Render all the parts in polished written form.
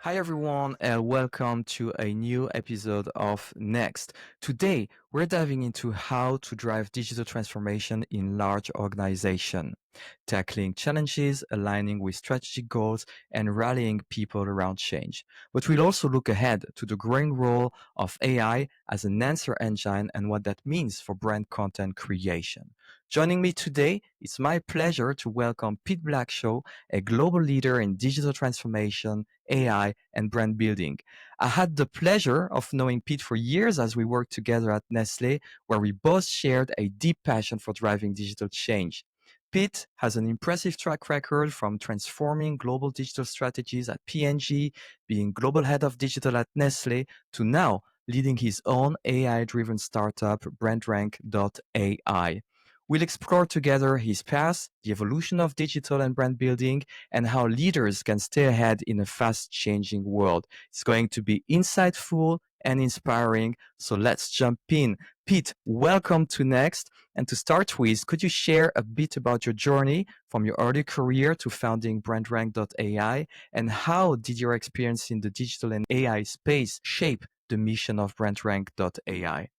Hi, everyone, and welcome to a new episode of NeCXt. Today, we're diving into how to drive digital transformation in large organizations, tackling challenges, aligning with strategic goals, and rallying people around change. But we'll also look ahead to the growing role of AI as an answer engine and what that means for brand content creation. Joining me today, it's my pleasure to welcome Pete Blackshaw, a global leader in digital transformation, AI, and brand building. I had the pleasure of knowing Pete for years as we worked together at Nestlé, where we both shared a deep passion for driving digital change. Pete has an impressive track record from transforming global digital strategies at P&G, being global head of digital at Nestlé, to now leading his own AI-driven startup, BrandRank.AI. We'll explore together his past, the evolution of digital and brand building, and how leaders can stay ahead in a fast changing world. It's going to be insightful and inspiring. So let's jump in. Pete, welcome to NeCXt. And to start with, could you share a bit about your journey from your early career to founding BrandRank.AI, and how did your experience in the digital and AI space shape the mission of BrandRank.AI?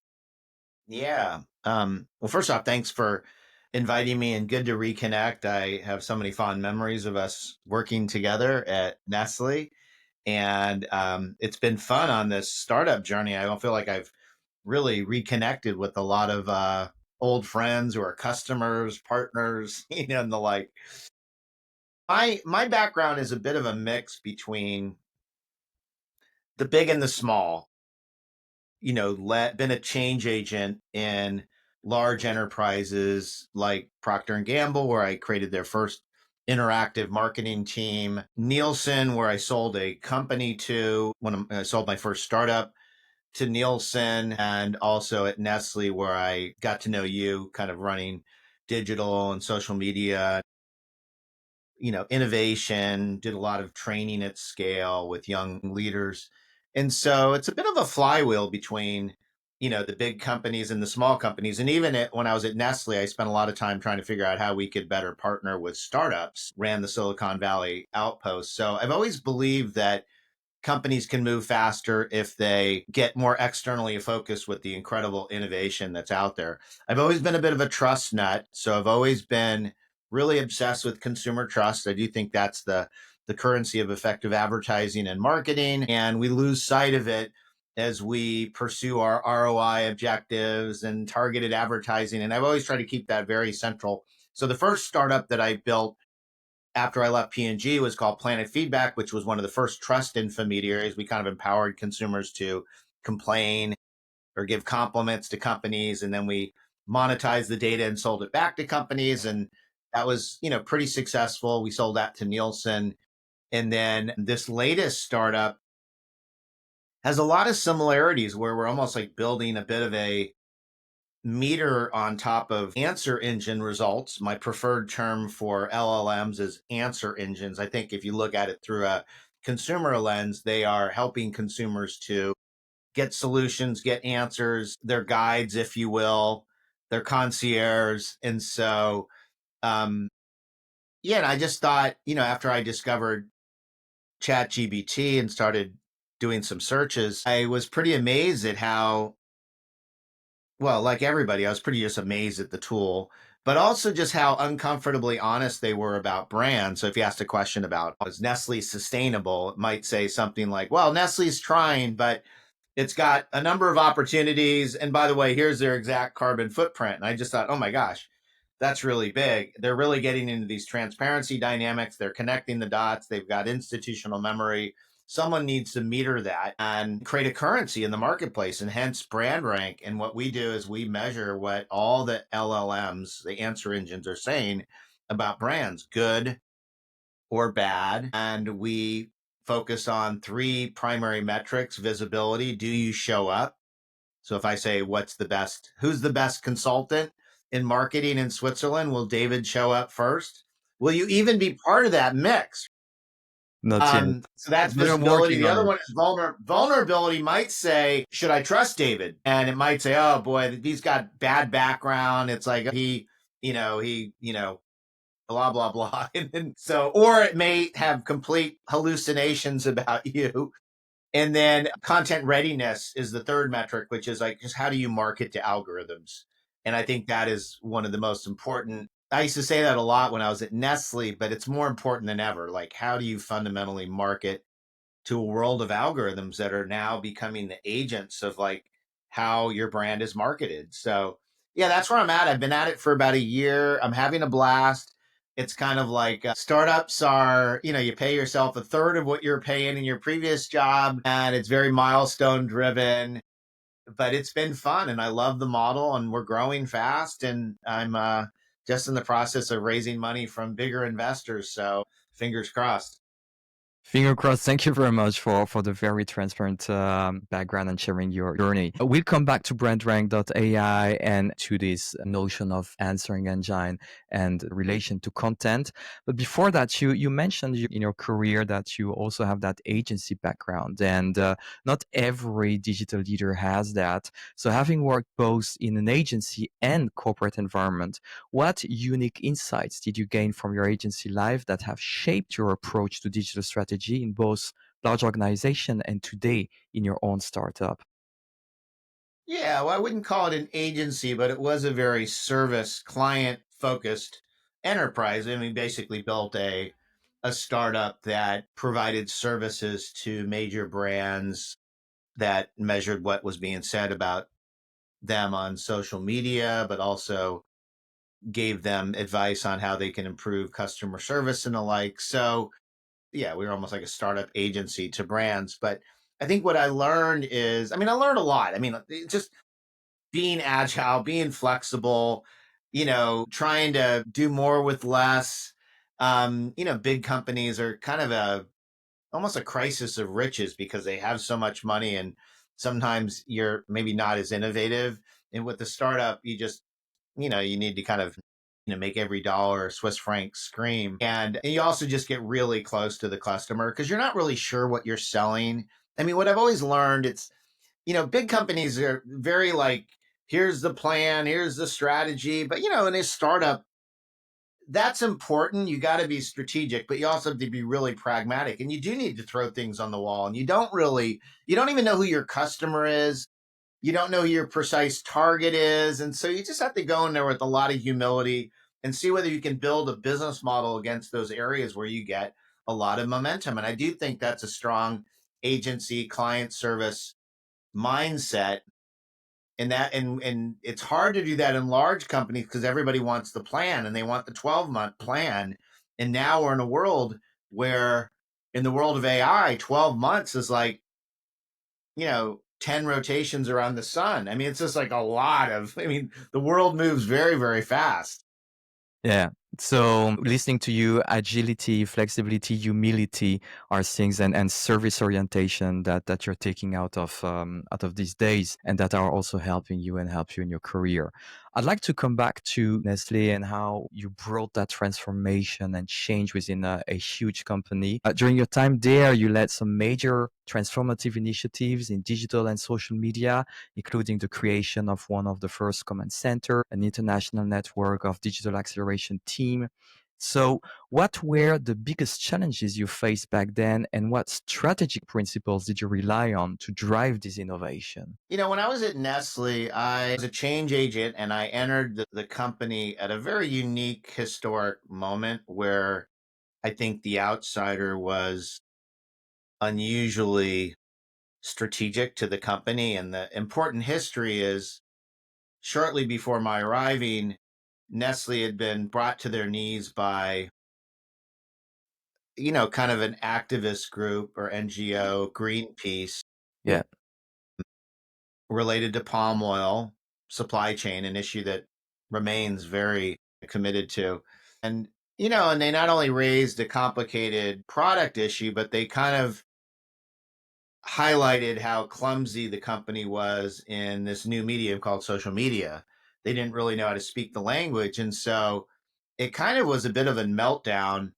Yeah. Well, first off, thanks for inviting me and good to reconnect. I have so many fond memories of us working together at Nestle. And it's been fun on this startup journey. I don't feel like I've really reconnected with a lot of old friends who are customers, partners, and the like. My background is a bit of a mix between the big and the small. Been a change agent in large enterprises like Procter and Gamble, where I created their first interactive marketing team. Nielsen, where I sold a company to when I sold my first startup to Nielsen, and also at Nestle, where I got to know you, kind of running digital and social media, innovation, did a lot of training at scale with young leaders. And so it's a bit of a flywheel between, the big companies and the small companies. And even when I was at Nestle, I spent a lot of time trying to figure out how we could better partner with startups, ran the Silicon Valley outpost. So I've always believed that companies can move faster if they get more externally focused with the incredible innovation that's out there. I've always been a bit of a trust nut. So I've always been really obsessed with consumer trust. I do think that's the currency of effective advertising and marketing. And we lose sight of it as we pursue our ROI objectives and targeted advertising. And I've always tried to keep that very central. So the first startup that I built after I left P&G was called Planet Feedback, which was one of the first trust intermediaries. We kind of empowered consumers to complain or give compliments to companies. And then we monetized the data and sold it back to companies. And that was, pretty successful. We sold that to Nielsen. And then this latest startup has a lot of similarities where we're almost like building a bit of a meter on top of answer engine results. My preferred term for LLMs is answer engines. I think if you look at it through a consumer lens, they are helping consumers to get solutions, get answers, their guides, if you will, their concierge. And so, and I just thought, after I discovered ChatGPT and started doing some searches, I was pretty amazed at how, well, like everybody, I was pretty just amazed at the tool, but also just how uncomfortably honest they were about brand. So if you asked a question about, is Nestle sustainable? It might say something like, well, Nestle's trying, but it's got a number of opportunities. And by the way, here's their exact carbon footprint. And I just thought, oh my gosh, that's really big. They're really getting into these transparency dynamics. They're connecting the dots. They've got institutional memory. Someone needs to meter that and create a currency in the marketplace, and hence brand rank. And what we do is we measure what all the LLMs, the answer engines, are saying about brands, good or bad. And we focus on three primary metrics: visibility. Do you show up? So if I say, who's the best consultant in marketing in Switzerland? Will David show up first? Will you even be part of that mix? Not yet, So that's but I'm visibility. working The on other it. one is vulnerability. Might say, should I trust David? And it might say, oh boy, he's got bad background. It's like he blah, blah, blah. And then, so, or it may have complete hallucinations about you. And then content readiness is the third metric, which is like, just how do you market to algorithms? And I think that is one of the most important. I used to say that a lot when I was at Nestle, but it's more important than ever. Like, how do you fundamentally market to a world of algorithms that are now becoming the agents of like how your brand is marketed? So yeah, that's where I'm at. I've been at it for about a year. I'm having a blast. It's kind of like startups are, you pay yourself a third of what you're paying in your previous job, and it's very milestone driven, but it's been fun and I love the model and we're growing fast. And I'm just in the process of raising money from bigger investors. So fingers crossed. Finger crossed. Thank you very much for the very transparent background and sharing your journey. We'll come back to BrandRank.AI and to this notion of answering engine and relation to content. But before that, you mentioned in your career that you also have that agency background, and not every digital leader has that. So having worked both in an agency and corporate environment, what unique insights did you gain from your agency life that have shaped your approach to digital strategy in both large organization and today in your own startup? Yeah, well, I wouldn't call it an agency, but it was a very service client focused enterprise. I mean, basically built a startup that provided services to major brands that measured what was being said about them on social media, but also gave them advice on how they can improve customer service and the like. So, yeah, we were almost like a startup agency to brands. But I think what I learned is, I mean, I learned a lot. I mean, just being agile, being flexible, trying to do more with less. Big companies are kind of almost a crisis of riches because they have so much money and sometimes you're maybe not as innovative. And with the startup, you need to kind of make every dollar Swiss franc scream. And you also just get really close to the customer because you're not really sure what you're selling. I mean, what I've always learned, it's big companies are very like, here's the plan, here's the strategy. But, in a startup, that's important. You got to be strategic, but you also have to be really pragmatic. And you do need to throw things on the wall. And you don't even know who your customer is. You don't know who your precise target is. And so you just have to go in there with a lot of humility and see whether you can build a business model against those areas where you get a lot of momentum. And I do think that's a strong agency client service mindset, and it's hard to do that in large companies because everybody wants the plan and they want the 12-month plan. And now we're in a world where, in the world of AI, 12 months is like 10 rotations around the sun. I mean, it's just like a lot of, I mean, the world moves very, very fast. Yeah. So listening to you, agility, flexibility, humility are things, and service orientation that you're taking out of these days, and that are also helping you and help you in your career. I'd like to come back to Nestle and how you brought that transformation and change within a huge company. During your time there, you led some major transformative initiatives in digital and social media, including the creation of one of the first command center, an international network of digital acceleration team. So what were the biggest challenges you faced back then, and what strategic principles did you rely on to drive this innovation? When I was at Nestle, I was a change agent and I entered the company at a very unique historic moment where I think the outsider was unusually strategic to the company. And the important history is, shortly before my arriving, Nestle had been brought to their knees by, kind of an activist group or NGO, Greenpeace, Yeah. related to palm oil supply chain, an issue that remains very committed to. And they not only raised a complicated product issue, but they kind of highlighted how clumsy the company was in this new medium called social media. They didn't really know how to speak the language. And so it kind of was a bit of a meltdown.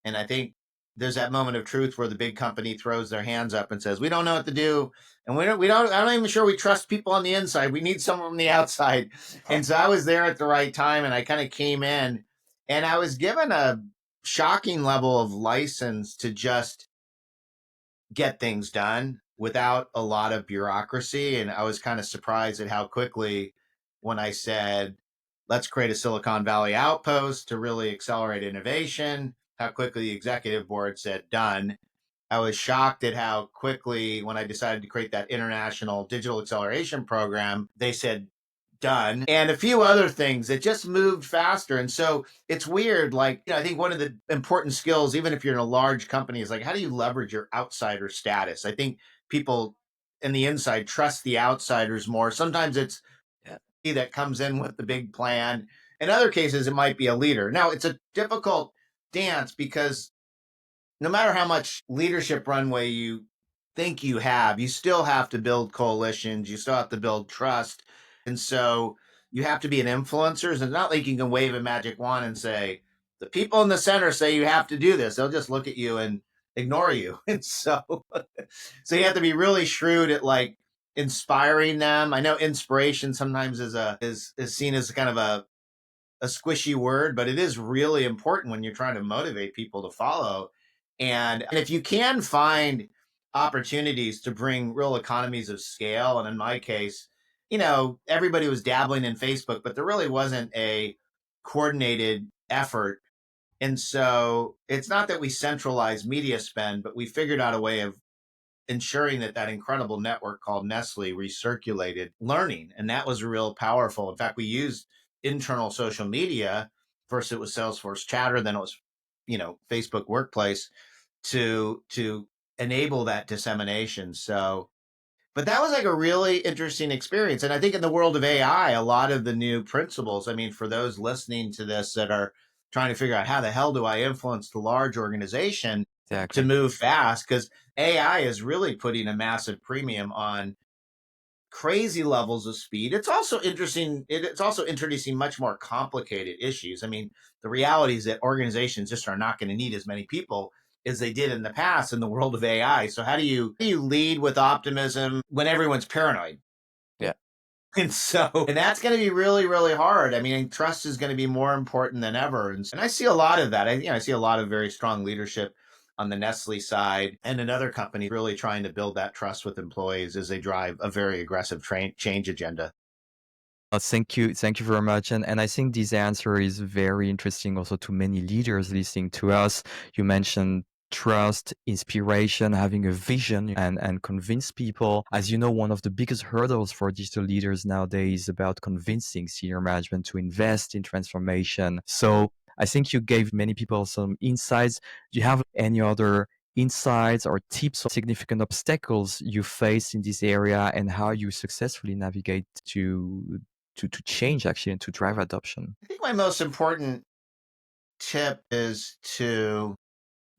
And I think there's that moment of truth where the big company throws their hands up and says, "We don't know what to do. And I'm not even sure we trust people on the inside. We need someone from the outside." And so I was there at the right time and I kind of came in And I was given a shocking level of license to just get things done without a lot of bureaucracy. And I was kind of surprised at how quickly, when I said, let's create a Silicon Valley outpost to really accelerate innovation, how quickly the executive board said, done. I was shocked at how quickly, when I decided to create that international digital acceleration program, they said, done. And a few other things that just moved faster. And so it's weird. Like, I think one of the important skills, even if you're in a large company, is like, how do you leverage your outsider status? I think people in the inside trust the outsiders more. Sometimes it's Yeah. that comes in with the big plan. In other cases, it might be a leader. Now, it's a difficult dance because no matter how much leadership runway you think you have, you still have to build coalitions, you still have to build trust. And so you have to be an influencer. It's not like you can wave a magic wand and say, the people in the center say you have to do this. They'll just look at you and ignore you. And so you have to be really shrewd at like inspiring them. I know inspiration sometimes is seen as kind of a squishy word, but it is really important when you're trying to motivate people to follow. And if you can find opportunities to bring real economies of scale, and in my case, everybody was dabbling in Facebook, but there really wasn't a coordinated effort. And so it's not that we centralized media spend, but we figured out a way of ensuring that that incredible network called Nestle recirculated learning. And that was real powerful. In fact, we used internal social media. First it was Salesforce Chatter, then it was, Facebook Workplace to enable that dissemination. So, but that was like a really interesting experience. And I think in the world of AI, a lot of the new principles, I mean, for those listening to this that are trying to figure out how the hell do I influence the large organization to Exactly. move fast, because AI is really putting a massive premium on crazy levels of speed. It's also interesting. It's also introducing much more complicated issues. I mean, the reality is that organizations just are not going to need as many people as they did in the past in the world of AI. So how do you lead with optimism when everyone's paranoid? Yeah. And that's going to be really, really hard. I mean, trust is going to be more important than ever. And I see a lot of that. I see a lot of very strong leadership on the Nestle side and in other companies really trying to build that trust with employees as they drive a very aggressive change agenda. Thank you. Thank you very much. And I think this answer is very interesting also to many leaders listening to us. You mentioned trust, inspiration, having a vision and convince people. As you know, one of the biggest hurdles for digital leaders nowadays is about convincing senior management to invest in transformation. So I think you gave many people some insights. Do you have any other insights or tips or significant obstacles you face in this area and how you successfully navigate to change actually and to drive adoption? I think my most important tip is to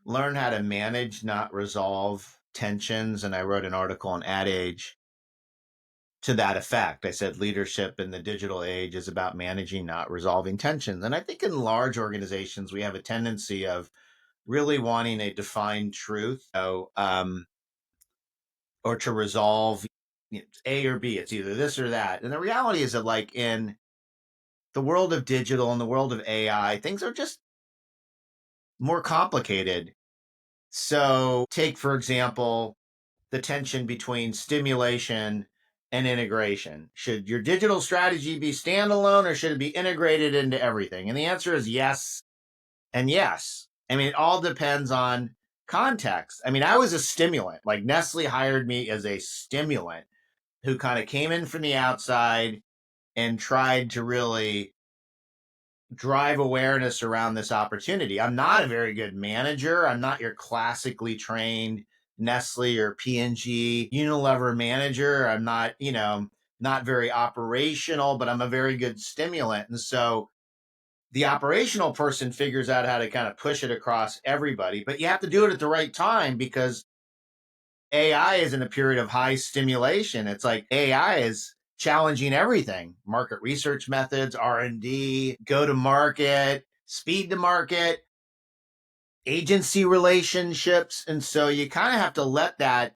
learn how to manage, not resolve tensions. And I wrote an article on Ad Age to that effect. I said leadership in the digital age is about managing, not resolving tensions. And I think in large organizations, we have a tendency of really wanting a defined truth, or to resolve A or B. It's either this or that. And the reality is that, like in the world of digital and the world of AI, things are just more complicated. So, take, for example, the tension between stimulation and integration. Should your digital strategy be standalone or should it be integrated into everything? And the answer is yes and yes. I mean, it all depends on context. I mean, I was a stimulant. Like Nestle hired me as a stimulant who kind of came in from the outside and tried to really drive awareness around this opportunity. I'm not a very good manager. I'm not your classically trained Nestle or P&G Unilever manager. I'm not, not very operational, but I'm a very good stimulant. And so the operational person figures out how to kind of push it across everybody, but you have to do it at the right time because AI is in a period of high stimulation. It's like AI is challenging everything: market research methods, R&D, go to market, speed to market, agency relationships. And so you kind of have to let that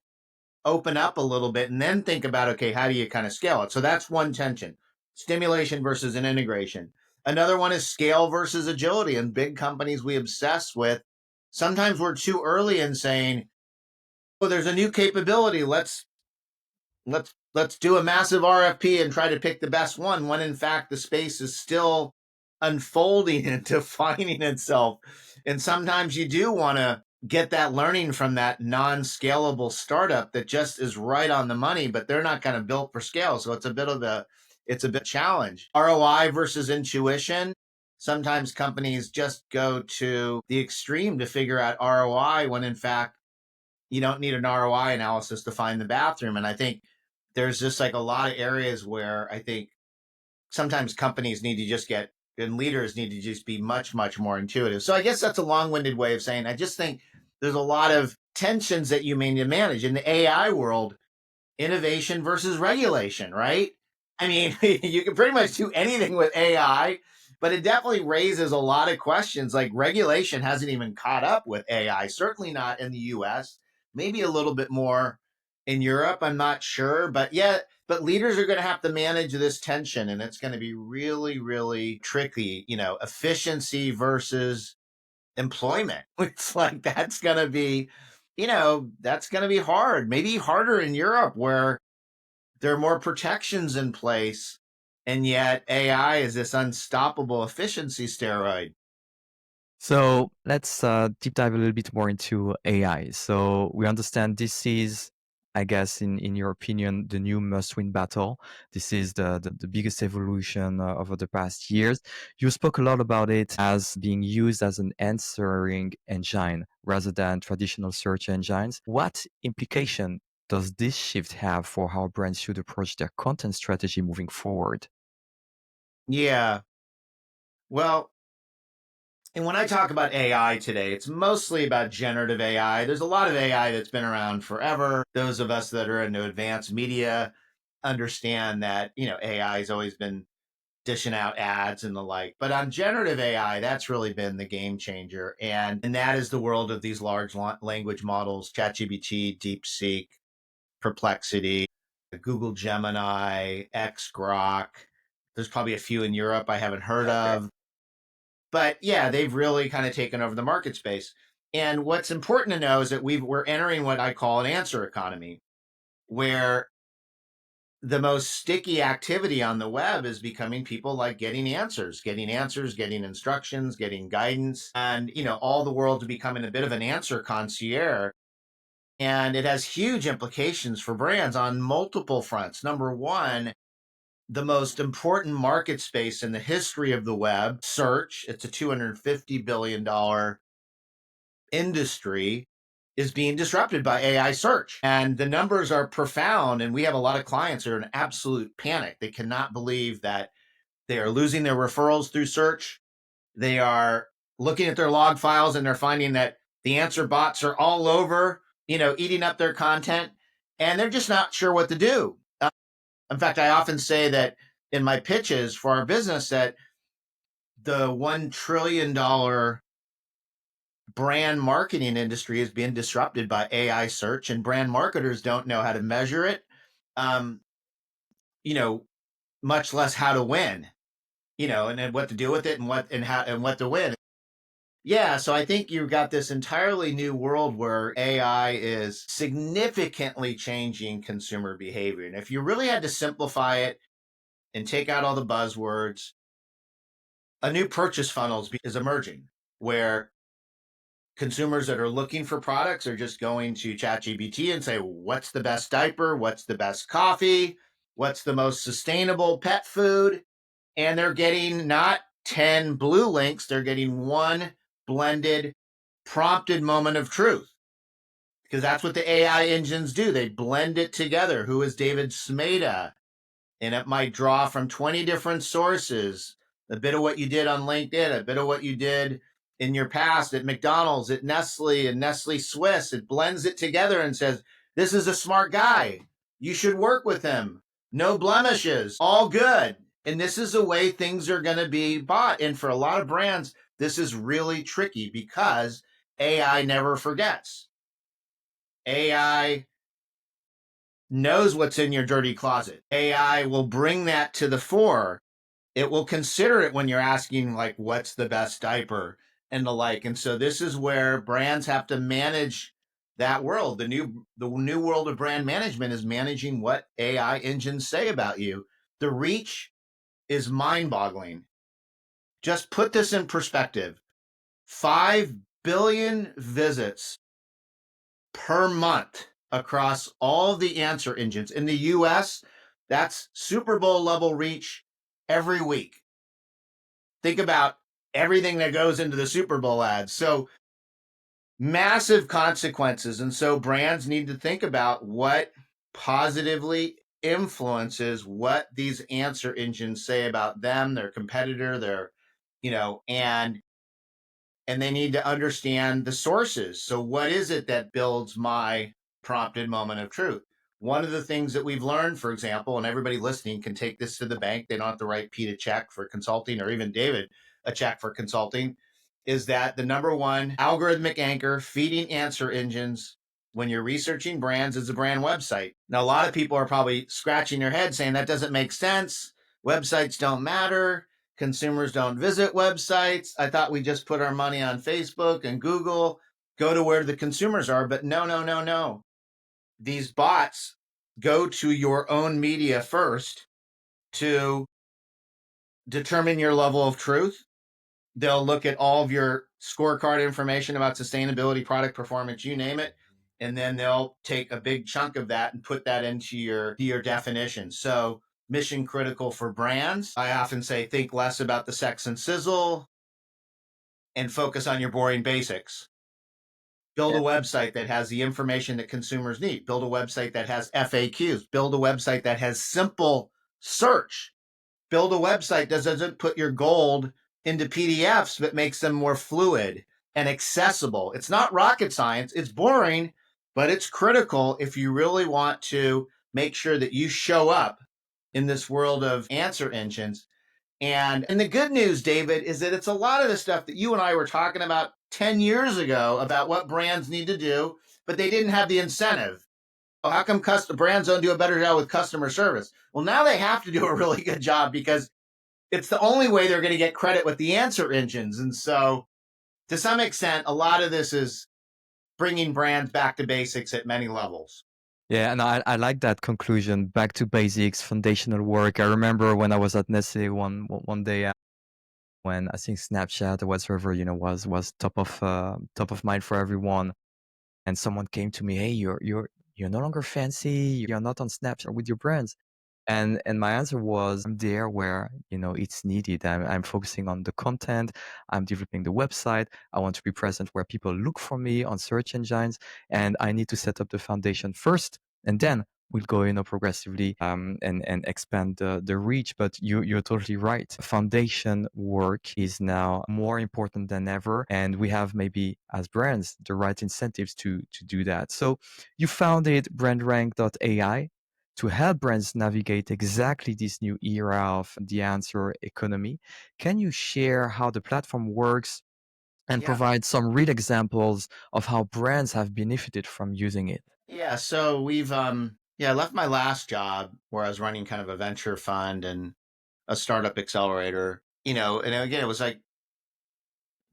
open up a little bit and then think about, okay, how do you kind of scale it? So that's one tension: stimulation versus an integration. Another one is scale versus agility. And big companies we obsess with, sometimes we're too early in saying, oh, there's a new capability. Let's do a massive RFP and try to pick the best one, when in fact the space is still unfolding and defining itself. And sometimes you do want to get that learning from that non-scalable startup that just is right on the money, but they're not kind of built for scale. So it's a bit challenge. ROI versus intuition. Sometimes companies just go to the extreme to figure out ROI, when in fact you don't need an ROI analysis to find the bathroom. And I think there's just like a lot of areas where I think sometimes companies need to just get, and leaders need to just be much, much more intuitive. So I guess that's a long-winded way of saying, I just think there's a lot of tensions that you may need to manage in the AI world. Innovation versus regulation, right? I mean, you can pretty much do anything with AI, but it definitely raises a lot of questions. Like, regulation hasn't even caught up with AI, certainly not in the US, maybe a little bit more in Europe. I'm not sure, but yeah, but leaders are going to have to manage this tension, and it's going to be really, really tricky. Efficiency versus employment. It's like that's going to be hard, maybe harder in Europe, where there are more protections in place, and yet AI is this unstoppable efficiency steroid. So let's deep dive a little bit more into AI. So we understand this is, I guess, in your opinion, the new must-win battle. This is the biggest evolution over the past years. You spoke a lot about it as being used as an answering engine rather than traditional search engines. What implication does this shift have for how brands should approach their content strategy moving forward? Yeah. Well, and when I talk about AI today, it's mostly about generative AI. There's a lot of AI that's been around forever. Those of us that are into advanced media understand that, AI has always been dishing out ads and the like. But on generative AI, that's really been the game changer. And that is the world of these large language models, ChatGPT, DeepSeek, Perplexity, Google Gemini, X Grok. There's probably a few in Europe I haven't heard of. But yeah, they've really kind of taken over the market space. And what's important to know is that we're entering what I call an answer economy, where the most sticky activity on the web is becoming people like getting answers, getting instructions, getting guidance, and all the world becoming a bit of an answer concierge. And it has huge implications for brands on multiple fronts. Number one, the most important market space in the history of the web, search, it's a $250 billion industry, is being disrupted by AI search. And the numbers are profound. And we have a lot of clients who are in absolute panic. They cannot believe that they are losing their referrals through search. They are looking at their log files and they're finding that the answer bots are all over, eating up their content, and they're just not sure what to do. In fact, I often say that in my pitches for our business that the $1 trillion brand marketing industry is being disrupted by AI search, and brand marketers don't know how to measure it, um, you know, much less how to win, and then what to do with it and what to win. Yeah, so I think you've got this entirely new world where AI is significantly changing consumer behavior. And if you really had to simplify it and take out all the buzzwords, a new purchase funnel is emerging, where consumers that are looking for products are just going to ChatGPT and say, what's the best diaper? What's the best coffee? What's the most sustainable pet food? And they're getting not 10 blue links, they're getting one blended, prompted moment of truth. Because that's what the AI engines do. They blend it together. Who is David Smeda? And it might draw from 20 different sources, a bit of what you did on LinkedIn, a bit of what you did in your past at McDonald's, at Nestle, and Nestle Swiss. It blends it together and says, this is a smart guy. You should work with him. No blemishes, all good. And this is the way things are going to be bought. And for a lot of brands, this is really tricky because AI never forgets. AI knows what's in your dirty closet. AI will bring that to the fore. it will consider it when you're asking, like, what's the best diaper and the like. And so this is where brands have to manage that world. The new world of brand management is managing what AI engines say about you. The reach is mind-boggling. Just put this in perspective. 5 billion visits per month across all the answer engines. In the US, that's Super Bowl level reach every week. Think about everything that goes into the Super Bowl ads. So massive consequences. And so brands need to think about what positively influences what these answer engines say about them, their competitor, and they need to understand the sources. So, what is it that builds my prompted moment of truth? One of the things that we've learned, for example, and everybody listening can take this to the bank, they don't have to write Pete a check for consulting or even David a check for consulting, is that the number one algorithmic anchor feeding answer engines when you're researching brands is a brand website. Now, a lot of people are probably scratching their head saying that doesn't make sense. Websites don't matter. Consumers don't visit websites. I thought we just put our money on Facebook and Google, go to where the consumers are. But no, no, no, no. These bots go to your own media first to determine your level of truth. They'll look at all of your scorecard information about sustainability, product performance, you name it. And then they'll take a big chunk of that and put that into your definition. So mission critical for brands. I often say think less about the sex and sizzle and focus on your boring basics. Build a Yeah. website that has the information that consumers need. Build a website that has FAQs. Build a website that has simple search. Build a website that doesn't put your gold into PDFs, but makes them more fluid and accessible. It's not rocket science. It's boring, but it's critical if you really want to make sure that you show up in this world of answer engines. And the good news, David, is that it's a lot of the stuff that you and I were talking about 10 years ago about what brands need to do, but they didn't have the incentive. Well, how come brands don't do a better job with customer service? Well, now they have to do a really good job because it's the only way they're going to get credit with the answer engines. And so, to some extent, a lot of this is bringing brands back to basics at many levels. Yeah, and I like that conclusion. Back to basics, foundational work. I remember when I was at Nestlé one day when I think Snapchat or whatsoever, was top of mind for everyone. And someone came to me, "Hey, you're no longer fancy. You're not on Snapchat with your brands." And my answer was, I'm there where, it's needed. I'm focusing on the content. I'm developing the website. I want to be present where people look for me on search engines, and I need to set up the foundation first, and then we'll go, progressively, and expand the reach. But you're totally right. Foundation work is now more important than ever, and we have, maybe as brands, the right incentives to do that. So you founded BrandRank.AI to help brands navigate exactly this new era of the answer economy. Can you share how the platform works and Yeah. provide some real examples of how brands have benefited from using it? Yeah. So I left my last job where I was running kind of a venture fund and a startup accelerator, and again, it was like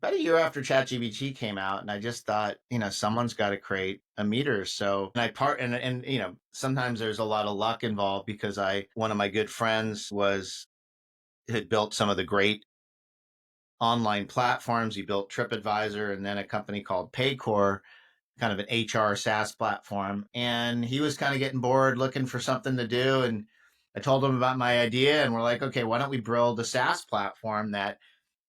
about a year after ChatGPT came out, and I just thought, someone's got to create a meter. So, and I part and sometimes there's a lot of luck involved because one of my good friends had built some of the great online platforms. He built TripAdvisor and then a company called Paycor, kind of an HR SaaS platform. And he was kind of getting bored looking for something to do. And I told him about my idea, and we're like, okay, why don't we build a SaaS platform that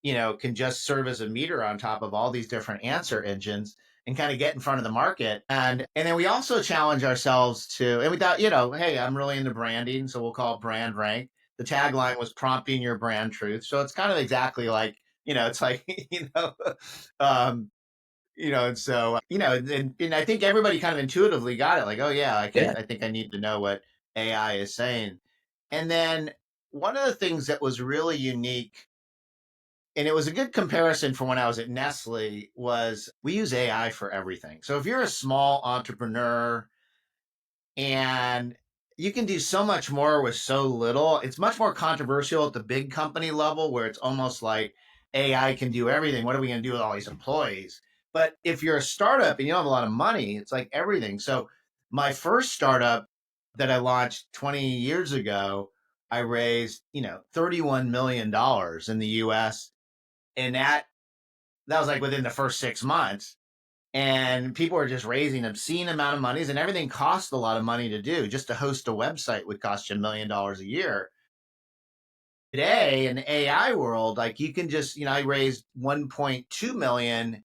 can just serve as a meter on top of all these different answer engines and kind of get in front of the market. And then we also challenge ourselves and we thought, hey, I'm really into branding, so we'll call it Brand Rank. The tagline was prompting your brand truth. So it's kind of exactly like, it's like, um, and so, and I think everybody kind of intuitively got it, like, oh yeah, Yeah. I think I need to know what AI is saying. And then one of the things that was really unique, and it was a good comparison for when I was at Nestle, was we use AI for everything. So if you're a small entrepreneur and you can do so much more with so little. It's much more controversial at the big company level where it's almost like AI can do everything. What are we going to do with all these employees? But if you're a startup and you don't have a lot of money, it's like everything. So my first startup that I launched 20 years ago, I raised, $31 million in the US. And that was like within the first 6 months, and people are just raising obscene amount of monies, and everything costs a lot of money to do. Just to host a website would cost you $1 million a year. Today in the AI world, like you can just, I raised 1.2 million,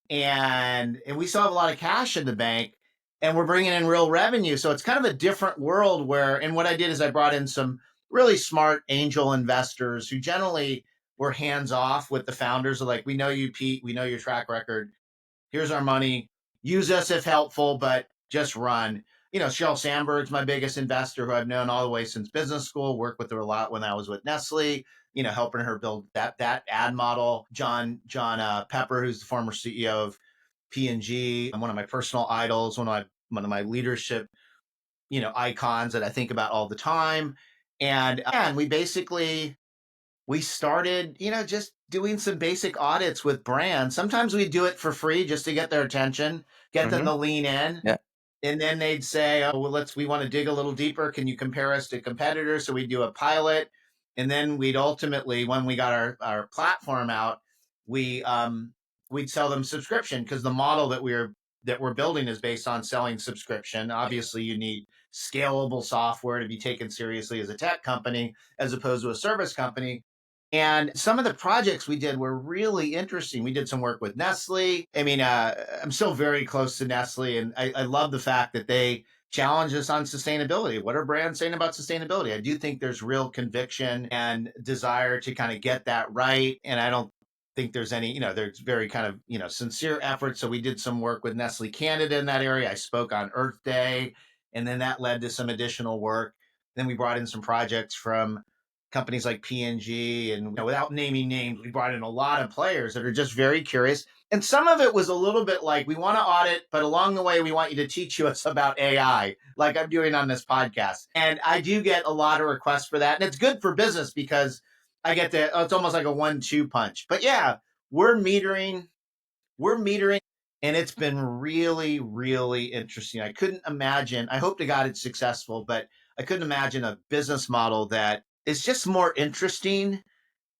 and we still have a lot of cash in the bank, and we're bringing in real revenue. So it's kind of a different world where, and what I did is I brought in some really smart angel investors who generally were hands off with the founders of like, we know you, Pete, we know your track record, here's our money, use us if helpful, but just run. Sheryl Sandberg's my biggest investor, who I've known all the way since business school, worked with her a lot when I was with Nestle, helping her build that ad model. John Pepper, who's the former CEO of P&G, and one of my personal idols, one of my leadership, icons that I think about all the time. And we started, just doing some basic audits with brands. Sometimes we do it for free just to get their attention, get them Hmm. to lean in. Yeah. And then they'd say, oh, well, we want to dig a little deeper. Can you compare us to competitors? So we do a pilot. And then we'd ultimately, when we got our platform out, we, we'd sell them subscription, because the model that we're building is based on selling subscription. Obviously, you need scalable software to be taken seriously as a tech company, as opposed to a service company. And some of the projects we did were really interesting. We did some work with Nestle. I mean, I'm still very close to Nestle, and I love the fact that they challenge us on sustainability. What are brands saying about sustainability? I do think there's real conviction and desire to kind of get that right. And I don't think there's any, there's very kind of, sincere effort. So we did some work with Nestle Canada in that area. I spoke on Earth Day, and then that led to some additional work. Then we brought in some projects from companies like P&G, and without naming names, we brought in a lot of players that are just very curious. And some of it was a little bit like, we want to audit, but along the way, we want you to teach us about AI, like I'm doing on this podcast. And I do get a lot of requests for that. And it's good for business because I get that, it's almost like a 1-2 punch. But yeah, we're metering, we're metering, and it's been really, really interesting. I couldn't imagine, I hope to God it's successful, but I couldn't imagine a business model that is just more interesting.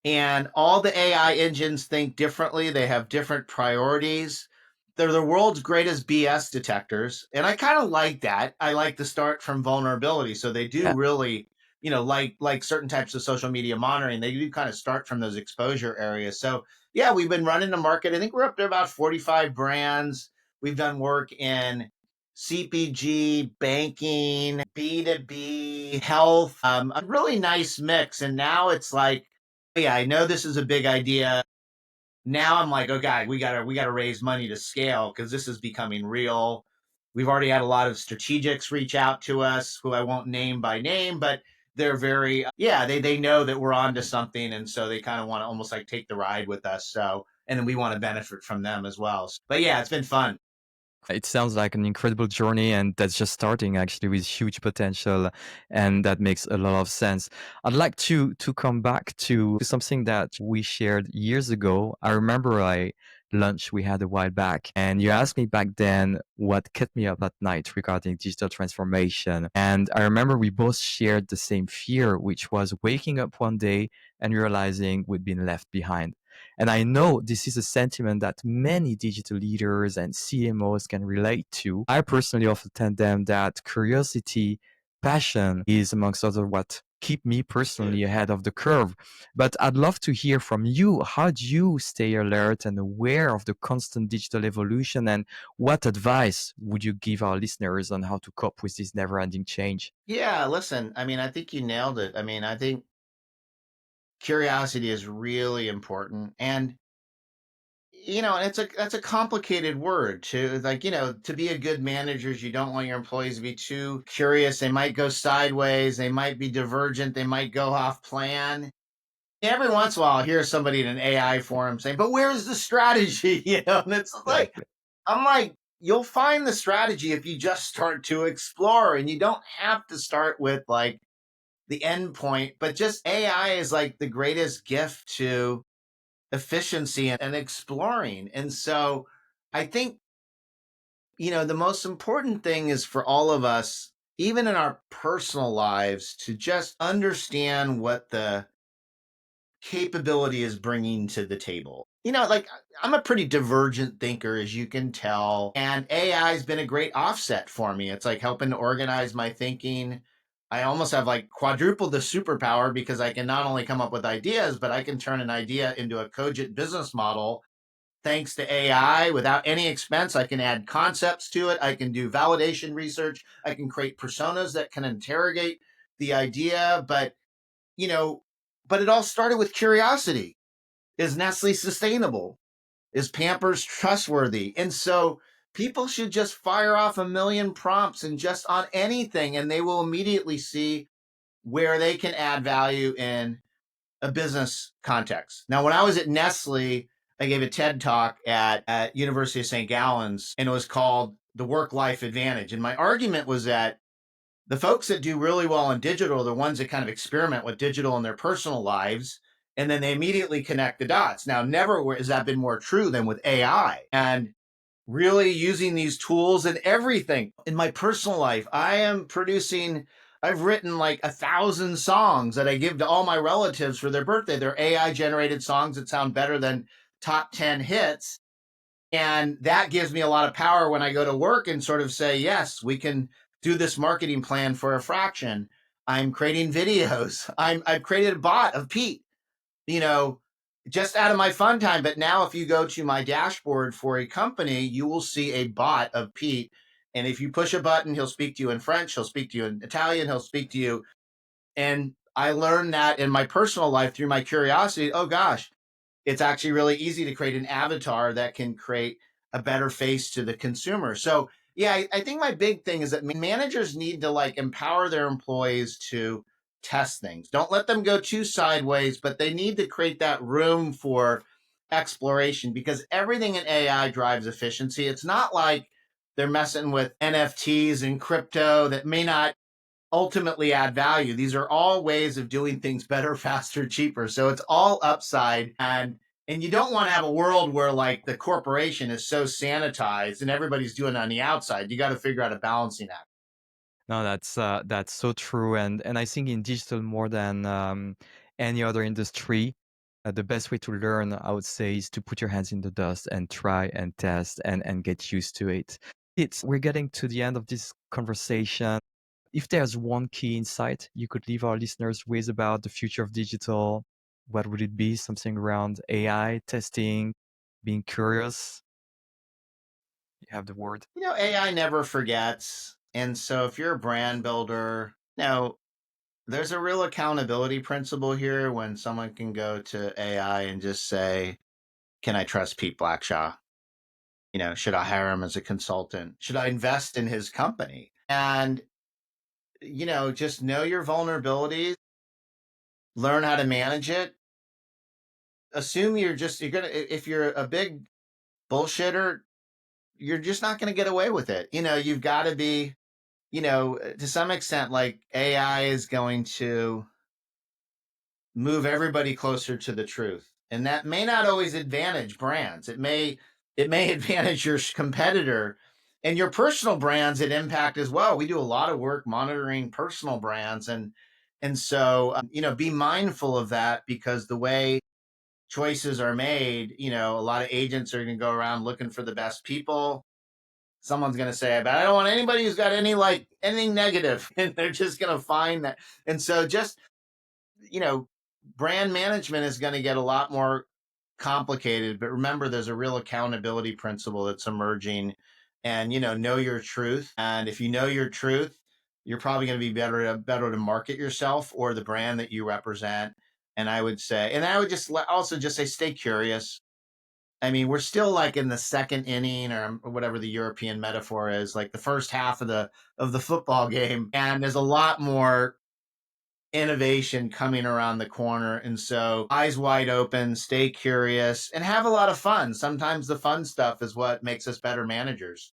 And all the AI engines think differently. They have different priorities. They're the world's greatest BS detectors. And I kind of like that. I like to start from vulnerability. So they do Yeah. really, like certain types of social media monitoring, they do kind of start from those exposure areas. So yeah, we've been running the market. I think we're up to about 45 brands. We've done work in CPG, banking, B2B, health, a really nice mix. And now it's like, yeah, I know this is a big idea. Now I'm like, okay, we gotta raise money to scale, because this is becoming real. We've already had a lot of strategics reach out to us, who I won't name by name, but they're very, yeah, they know that we're onto something, and so they kind of want to almost like take the ride with us. So, and then we want to benefit from them as well. But yeah, it's been fun. It sounds like an incredible journey, and that's just starting actually with huge potential, and that makes a lot of sense. I'd like to come back to something that we shared years ago. I remember a lunch we had a while back, and you asked me back then what kept me up at night regarding digital transformation. And I remember we both shared the same fear, which was waking up one day and realizing we'd been left behind. And I know this is a sentiment that many digital leaders and CMOs can relate to. I personally often tell them that curiosity, passion is amongst other what keep me personally ahead of the curve. But I'd love to hear from you. How do you stay alert and aware of the constant digital evolution? And what advice would you give our listeners on how to cope with this never ending change? Yeah, listen, I mean, I think you nailed it. I mean, I think curiosity is really important. And and that's a complicated word to, like, to be a good manager. You don't want your employees to be too curious. They might go sideways, they might be divergent, they might go off plan. Every once in a while I hear somebody in an AI forum saying, but where's the strategy? And it's like, Exactly. I'm like, you'll find the strategy if you just start to explore, and you don't have to start with like the end point, but just AI is like the greatest gift to efficiency and exploring. And so I think, the most important thing is for all of us, even in our personal lives, to just understand what the capability is bringing to the table. Like I'm a pretty divergent thinker, as you can tell, and AI has been a great offset for me. It's like helping to organize my thinking. I almost have like quadrupled the superpower because I can not only come up with ideas, but I can turn an idea into a cogent business model thanks to AI without any expense. I can add concepts to it. I can do validation research. I can create personas that can interrogate the idea. You know, but it all started with curiosity. Is Nestle sustainable? Is Pampers trustworthy? And so people should just fire off a million prompts and just on anything, and they will immediately see where they can add value in a business context. Now, when I was at Nestle, I gave a TED talk at University of St. Gallen's, and it was called The Work-Life Advantage. And my argument was that the folks that do really well in digital are the ones that kind of experiment with digital in their personal lives, and then they immediately connect the dots. Now, never has that been more true than with AI. And really using these tools and everything in my personal life. I've written like 1,000 songs that I give to all my relatives for their birthday. They're AI generated songs that sound better than top 10 hits. And that gives me a lot of power when I go to work and sort of say, yes, we can do this marketing plan for a fraction. I'm creating videos. I've created a bot of Pete, you know, just out of my fun time. But now, if you go to my dashboard for a company, you will see a bot of Pete. And if you push a button, he'll speak to you in French, he'll speak to you in Italian, he'll speak to you. And I learned that in my personal life through my curiosity. Oh gosh, it's actually really easy to create an avatar that can create a better face to the consumer. So yeah, I think my big thing is that managers need to like empower their employees to test things. Don't let them go too sideways, but they need to create that room for exploration because everything in AI drives efficiency. It's not like they're messing with NFTs and crypto that may not ultimately add value. These are all ways of doing things better, faster, cheaper. So it's all upside. And you don't want to have a world where like the corporation is so sanitized and everybody's doing it on the outside. You got to figure out a balancing act. No, that's so true, and I think in digital more than any other industry, the best way to learn, I would say, is to put your hands in the dust and try and test and get used to it. We're getting to the end of this conversation. If there's one key insight you could leave our listeners with about the future of digital, what would it be? Something around AI, testing, being curious? You have the word. AI never forgets. And so if you're a brand builder, there's a real accountability principle here when someone can go to AI and just say, can I trust Pete Blackshaw? Should I hire him as a consultant? Should I invest in his company? And, just know your vulnerabilities, learn how to manage it. Assume if you're a big bullshitter, you're just not going to get away with it. You've got to be, to some extent, like AI is going to move everybody closer to the truth. And that may not always advantage brands. It may advantage your competitor and your personal brands at impact as well. We do a lot of work monitoring personal brands and so be mindful of that because the way choices are made, a lot of agents are going to go around looking for the best people. Someone's going to say, but I don't want anybody who's got anything negative. And they're just going to find that. And so just, you know, brand management is going to get a lot more complicated. But remember, there's a real accountability principle that's emerging and, know your truth. And if you know your truth, you're probably going to be better to market yourself or the brand that you represent. And I would also just say, stay curious. I mean, we're still like in the second inning or whatever the European metaphor is, like the first half of the football game, and there's a lot more innovation coming around the corner. And so eyes wide open, stay curious, and have a lot of fun. Sometimes the fun stuff is what makes us better managers.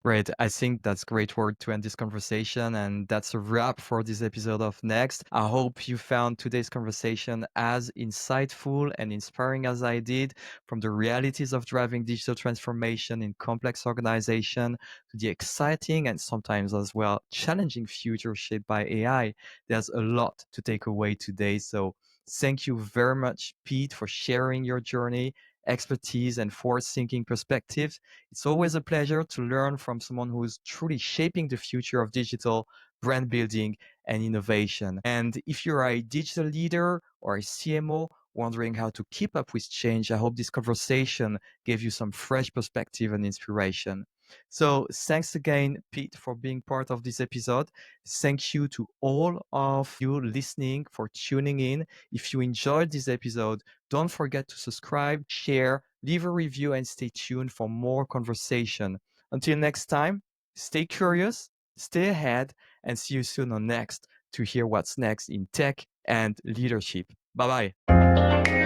Great. I think that's great word to end this conversation. And that's a wrap for this episode of Next. I hope you found today's conversation as insightful and inspiring as I did, from the realities of driving digital transformation in complex organization to the exciting and sometimes as well challenging future shaped by AI. There's a lot to take away today. So thank you very much, Pete, for sharing your journey, expertise, and forward-thinking perspectives. It's always a pleasure to learn from someone who is truly shaping the future of digital brand building and innovation. And if you're a digital leader or a CMO wondering how to keep up with change, I hope this conversation gave you some fresh perspective and inspiration. So thanks again, Pete, for being part of this episode. Thank you to all of you listening for tuning in. If you enjoyed this episode, don't forget to subscribe, share, leave a review, and stay tuned for more conversation. Until next time, stay curious, stay ahead, and see you soon on Next to hear what's next in tech and leadership. Bye bye.